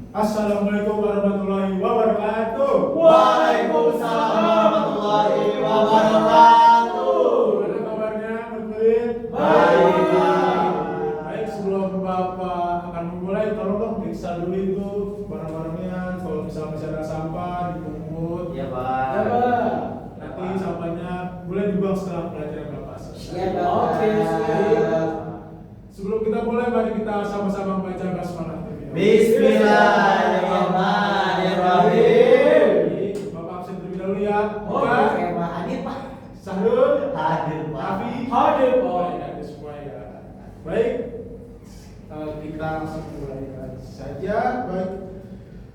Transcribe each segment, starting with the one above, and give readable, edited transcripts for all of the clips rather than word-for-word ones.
Assalamualaikum warahmatullahi wabarakatuh. Waalaikumsalam warahmatullahi wabarakatuh. Gimana kabarnya, murid-murid? Baik. Baik, sebelum Bapak akan memulai, tolong dong periksa dulu itu barang-barangnya. Kalau misalnya masih ada sampah, dipungut. Ya, Pak. Ya, Pak. Nanti sampahnya boleh dibuang setelah pelajaran Bapak selesai. Siap, Pak. Oke, siap. Sebelum kita mulai, mari kita sama-sama membaca basmalah. Bismillahirrahmanirrahim. Bapak absen terlebih dahulu ya. Oke, Pak. Hadir, Pak. Sahrul, Hadir, Pak. Raffi, Hadir, Pak. Baik, ada semua ya. Baik, kita langsung mulai saja. Baik,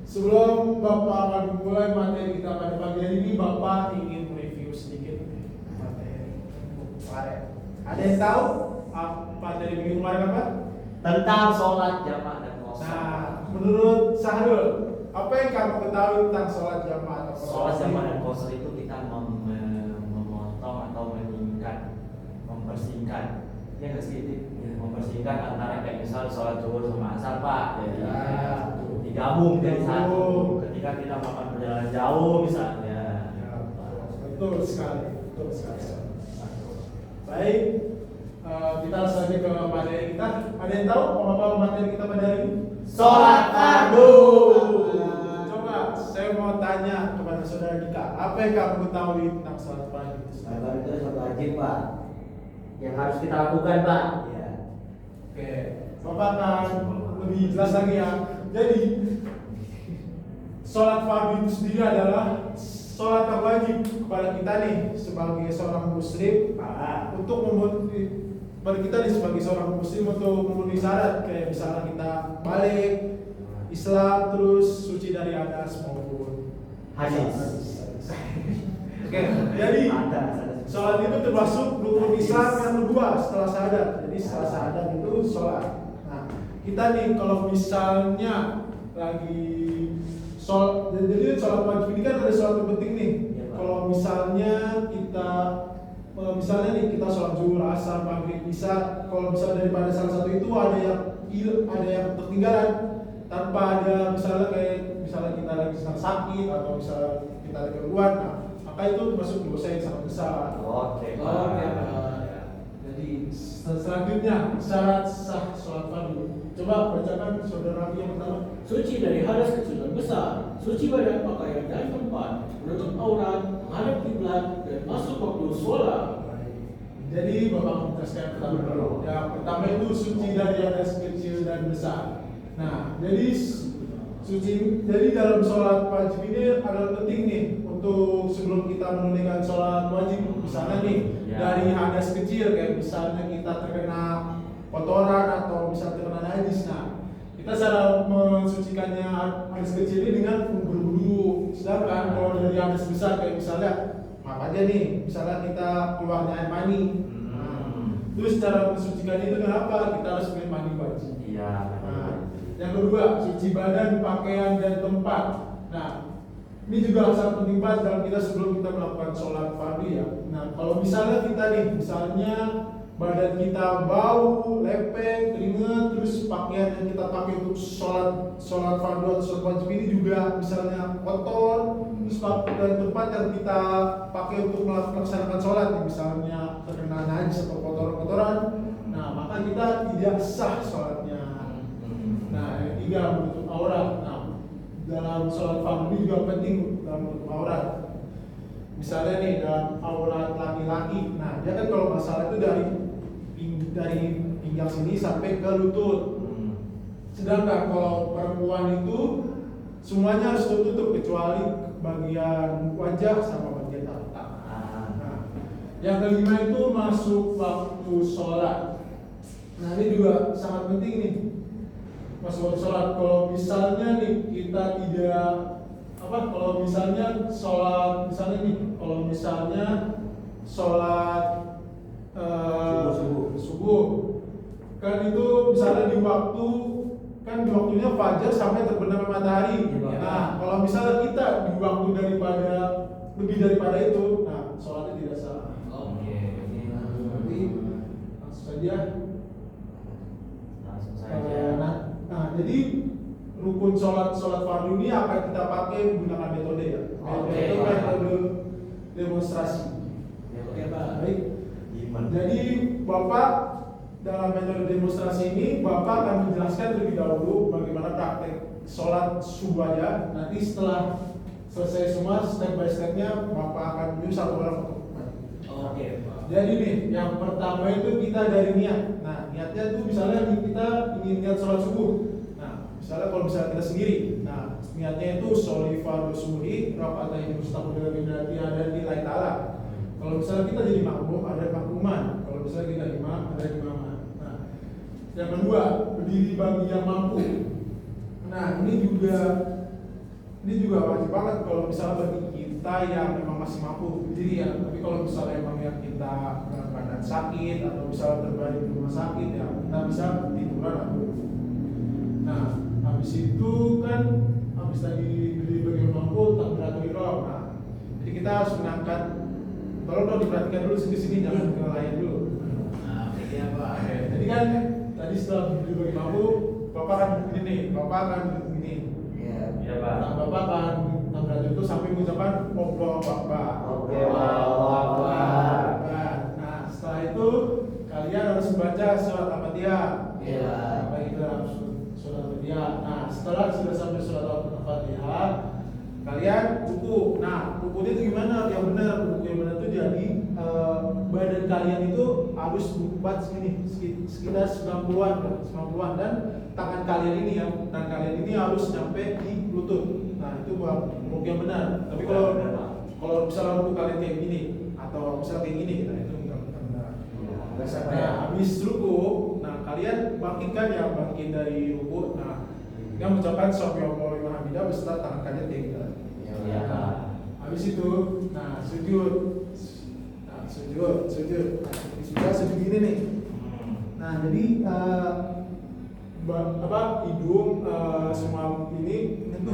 sebelum Bapak akan mulai materi kita pada pagi hari ini, Bapak ingin mereview sedikit materi kemarin. Ada yang tahu materi minggu kemarin apa? Tentang sholat jamaah dan Nah, kosong. menurut Sahrul, apa yang kamu ketahui tentang sholat jamaah atau Sholat jamaah dan kosong itu kita memotong atau mempersingkat. Ya nggak sih itu? Mempersingkat antara kayak misal sholat zuhur sama asar, Pak. Jadi digabung jadi satu. Ketika kita melakukan perjalanan jauh misalnya. Ya, betul sekali, betul sekali. Baik, kita langsung saja ke materi kita. Ada yang tahu apa materi kita pada hari ini? Sholat fardu. Coba saya mau tanya kepada saudara Dika, apa yang kamu ketahui tentang sholat fardu itu sendiri? Sabar itu sholat wajib, Pak. Yang harus kita lakukan, Pak. Ya. Oke, Bapak akan lebih jelas lagi ya. Jadi, sholat fardu itu sendiri adalah sholat yang wajib kepada kita nih sebagai seorang muslim untuk memenuhi bagi kita nih sebagai seorang muslim untuk memenuhi syarat kayak misalnya kita balik Islam terus suci dari hadas maupun Hadis. Oke, jadi sholat itu termasuk rukun Islam yang kedua setelah syahadat. Jadi setelah syahadat itu sholat. Nah, kita nih kalau misalnya lagi sholat, jadi sholat wajib ini kan ada sholat yang penting nih. Ya, Pak. Kalau misalnya nih kita sholat zuhur, asar, maghrib, isya, kalau misalnya daripada salah satu itu ada yang tertinggalan tanpa ada misalnya kita lagi sedang sakit atau misalnya kita lagi gangguan, nah, maka itu termasuk dosa yang sangat besar. Oke, Pak. Oke, Pak. Jadi selanjutnya syarat sah sholat fardu. Coba bacakan saudara Raffi yang pertama. Suci dari hadas kecil dan besar, suci badan pakaian dan tempat, menutup aurat, menghadap kiblat dan masuk waktu sholat. Jadi Bapak menjelaskan pertama dulu. Yang pertama itu suci dari hadas kecil dan besar. Nah, jadi dalam sholat wajib ini adalah penting nih untuk sebelum kita menunaikan sholat wajib. Misalnya nih dari hadas kecil kayak misalnya kita terkena kotoran atau misalnya terkena najis. Nah, kita cara mensucikannya hadas kecil ini dengan berwudu. Sedangkan kalau dari hadas besar kayak misalnya maaf aja nih, misalnya kita keluarnya air mani. Terus cara mensucikannya itu dengan apa? Kita harus mandi wajib. Iya. Nah, yang kedua, suci badan, pakaian dan tempat. Nah, ini juga sangat penting banget dalam kita sebelum kita melakukan sholat fardu ya. Nah, kalau misalnya kita nih, misalnya badan kita bau, lepek, keringat, terus pakaian yang kita pakai untuk sholat fardu atau sholat wajib ini juga misalnya kotor, terus dan tempat yang kita pakai untuk melaksanakan sholat, misalnya terkena najis atau kotoran-kotoran, nah maka kita tidak sah sholatnya. Nah, yang ketiga menutup aurat. Nah, dalam sholat fardu ini juga penting dalam menutup aurat. Misalnya nih dalam aurat laki-laki, nah dia kan kalau masalah itu dari pinggang sini sampai ke lutut. Sedangkan kalau perempuan itu semuanya harus tertutup kecuali bagian wajah sama bagian tangan. Nah, yang kelima itu masuk waktu sholat. Nah, ini juga sangat penting nih. Masuk waktu sholat. Kalau misalnya nih kita tidak kalau misalnya sholat subuh kan itu misalnya di waktunya fajar sampai terbenam matahari. Nah, kalau misalnya kita di waktu lebih daripada itu, nah sholatnya tidak sah. Oke. Nanti langsung saja. Langsung saja. Nah, jadi rukun sholat fardu ini akan kita pakai menggunakan metode ya. Oke. Itu metode demonstrasi. Oke, Pak. Baik. Gimana? Jadi Bapak dalam metode demonstrasi ini Bapak akan menjelaskan terlebih dahulu bagaimana praktek sholat subuhnya. Nanti setelah selesai semua step by stepnya Bapak akan menyusun satu orang untuk Oke, Pak. jadi nih, yang pertama itu kita dari niat. Nah, niatnya tuh misalnya kita ingin niat sholat subuh. Nah, misalnya kalau misalnya kita sendiri, nah niatnya itu sholli fardu subuhi, rakaatain mustaqbil bidati ada nilai ta'ala. Kalau misalnya kita jadi makmum, ada makmuman. Kalau misalnya kita imam, ada imaman. Nah, yang kedua, berdiri bagi yang mampu. Nah, ini juga wajib banget kalau misalnya bagi kita yang memang masih mampu berdiri ya. Tapi kalau misalnya emang yang kita dalam keadaan sakit atau misalnya terbaring di rumah sakit ya, kita bisa tiduran atau duduk. Nah, habis itu kan habis tadi berdiri bagi yang mampu takbiratul ihram. Nah, jadi kita harus mengangkat. Tolong dong diperhatikan dulu sini jangan ke lain dulu. Nah, oke, Pak. Oke, jadi kan tadi setelah berdiri bagi mampu, Bapak akan duduk ini, Bapak akan duduk ini. Iya. Iya, Pak. Nah, Bapak akan takbiratul itu sampai mengucapkan Allahu Akbar. Oke, Allahu Akbar. Nah, setelah itu kalian harus membaca surat Al-Fatihah. Iya. Baik itu dalam surat Al-Fatihah. Nah, setelah sudah sampai surat Al-Fatihah, kalian ruku. Nah, rukunya itu gimana? Yang benar, ruku yang benar itu jadi badan kalian itu harus berempat sekitar 90-an dan tangan kalian ini ya, tangan kalian ini harus sampai di lutut. Nah, itu buat ruku yang benar. Tapi kalau misalnya ruku kalian kayak gini atau misalnya kayak gini, nah itu enggak benar. Nah, habis ruku, nah kalian bangkitkan ya, bangkit dari ruku. Nah, kita mengucapkan Subhanallah wa hamidah beserta tangan kalian kayak gitu. Iya. Nah, habis itu, nah sujud. Nah, sujud. Nah, sudah sujud gini nih. Nah, jadi hidung semua ini itu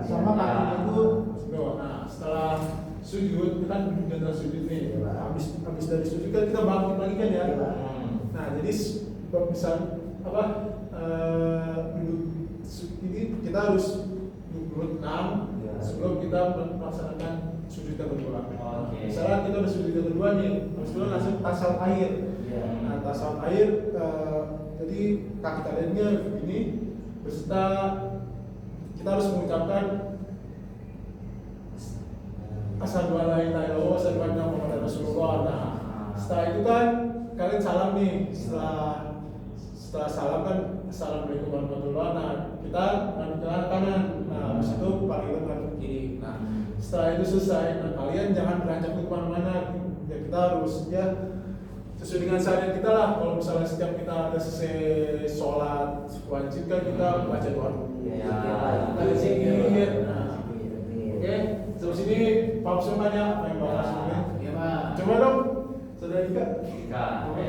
sama kakinya itu bawah. Nah, setelah sujud kita kan duduk dan sujud nih. Habis dari sujud kan kita bangkit lagi kan ya. Nah, jadi bisa duduk ini kita harus duduk 6 sebelum kita melaksanakan sujud yang kedua. Oke. Misalnya kita udah sujud yang kedua nih, habis itu langsung tasawuf air. Nah, tasawuf air jadi kaki kaliannya begini beserta kita harus mengucapkan asyhadu an la ilaha illallah wa asyhadu anna muhammadar rasulullah. Nah, setelah itu kan kalian salam nih. Setelah salam kan assalamualaikum warahmatullahi wabarakatuh. Nah, kita ngadep ke kanan. Nah, habis itu panggilan ngadep ke kiri. Nah, setelah itu selesai. Nah, kalian jangan beranjak ke kemana-mana. Ya, kita harus ya sesuai dengan syariat kita lah. Kalau misalnya setiap kita ada selesai sholat wajib kan kita baca doa dulu. Iya. Kita zikir. Nah, oke. Sampai sini paham semuanya apa yang Bapak sebutkan? Iya, Pak. Coba dong, saudara Ika. Ika. Oke.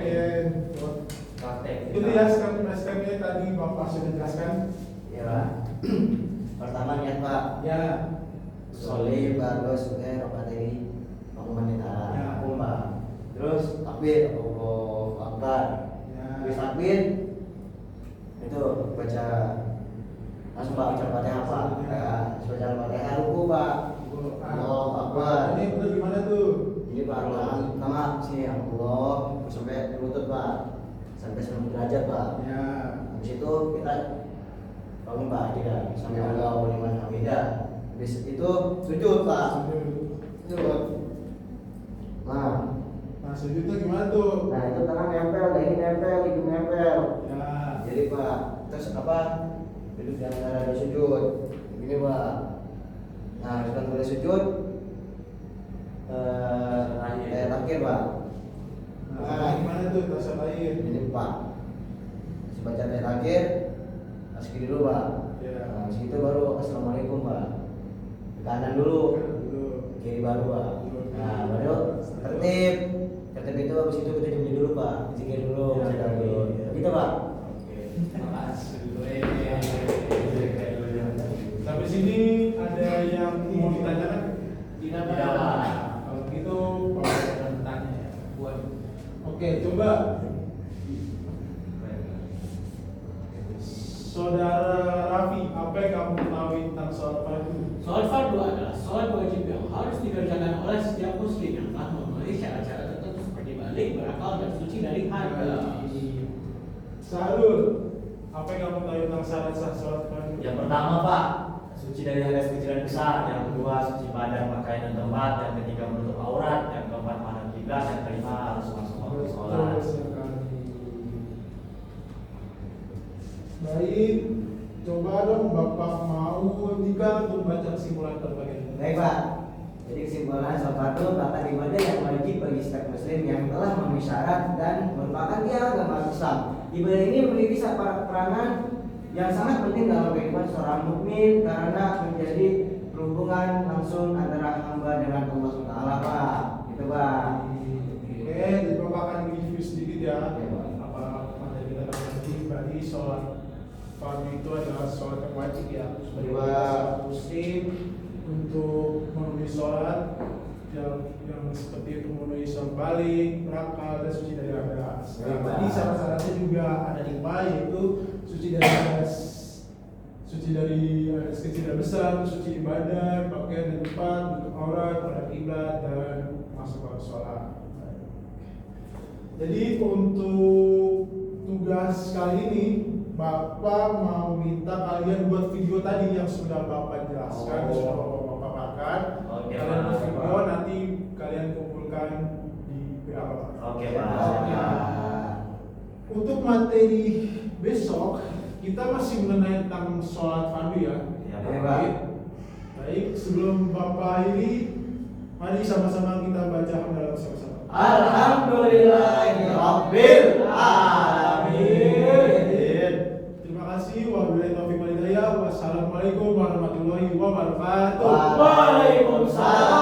Praktek. Itu ya step-stepnya tadi Bapak sudah jelaskan. Iya, Pak. Pertama niat, Pak. Ya. Sholli fardu subuhi rakaatain makmuman Ya. ta'ala. Pak. Terus takbir, Allahu Akbar. Ya. Habis takbir itu baca langsung Pak baca Fatihah, Pak. Ya, baca Fatihah ruku, Pak. Allahu Akbar. Ini betul gimana tuh? Ini Pak, pertama sini Allah sampai lutut, Pak. Sampai 90 derajat, Pak. Ya. Habis itu kita bangun, Pak, tidak sampai Allahu liman hamidah. Habis itu sujud, Pak. Sujud. Nah, sujudnya gimana tuh? Nah itu tangan nempel, dahi nempel, hidung nempel. Ya. Jadi Pak, terus apa? Duduk di antara dua sujud. Begini, Pak. Nah, sudah mulai sujud. Terakhir, Pak. Nah, gimana tuh tasawuf air? Ini Pak. Baca terakhir. Asik dulu, Pak. Ya. Nah, segitu baru assalamualaikum, Pak. Kanan dulu, kiri baru, Pak. Nah, baru tertib. Tertib itu habis itu kita jumpa dulu, Pak. Zikir dulu, baca dulu. Gitu, Pak. Sampai sini ada yang mau ditanyakan? Tidak, Pak. Tidak, Pak. Kalau gitu, Bapak akan bertanya ya. Oke, coba Saudara Raffi, apa Apa yang kamu ketahui tentang sholat fardu? Sholat fardu adalah sholat wajib yang harus dikerjakan oleh setiap muslim yang telah memenuhi syarat-syarat tertentu seperti balik, berakal, dan suci dari hadas. Sarul, apa yang kamu tahu tentang syarat sah sholat fardu? Yang pertama Pak, suci dari hadas kecil dan besar. Yang kedua, suci badan, pakaian dan tempat. Yang ketiga, menutup aurat. Yang keempat, menghadap kiblat. Yang kelima, harus masuk waktu sholat. Betul sekali. Baik, coba dong Bapak mau Dika untuk baca kesimpulan terbaik. Baik Pak. Jadi kesimpulan sholat fardu merupakan ibadah yang wajib bagi setiap muslim yang telah memenuhi syarat dan merupakan tiang agama Islam. Ibadah ini memiliki peranan yang sangat penting dalam kehidupan seorang mukmin karena menjadi perhubungan langsung antara hamba dengan Allah SWT Pak. Gitu Pak. Oke, jadi Bapak akan review sedikit ya. Oke, Pak. Apa materi kita tadi berarti sholat fardu itu adalah sholat yang wajib ya. Sebagai seorang muslim untuk memenuhi sholat yang seperti itu memenuhi sholat balik, berakal, dan suci dari hadas. Nah, tadi syarat-syaratnya juga ada 5, yaitu suci dari hadas, suci dari hadas kecil dan besar, suci badan, pakaian dan tempat, untuk aurat, pada kiblat, dan masuk ke sholat. Jadi untuk tugas kali ini Bapak mau minta kalian buat video tadi yang sudah Bapak jelaskan, sudah Bapak paparkan. Oke, Kalian buat Pak. video, nanti kalian kumpulkan di berapa? Oke Pak. Untuk materi besok kita masih mengenai tentang sholat fardu ya. Ya, Pak. Baik. Baik, sebelum Bapak akhiri, mari sama-sama kita baca hamdalah bersama-sama. Alhamdulillahirabbil alamin. Terima kasih. Wabillahi taufiq wal hidayah. Wassalamualaikum warahmatullahi wabarakatuh. Waalaikumsalam.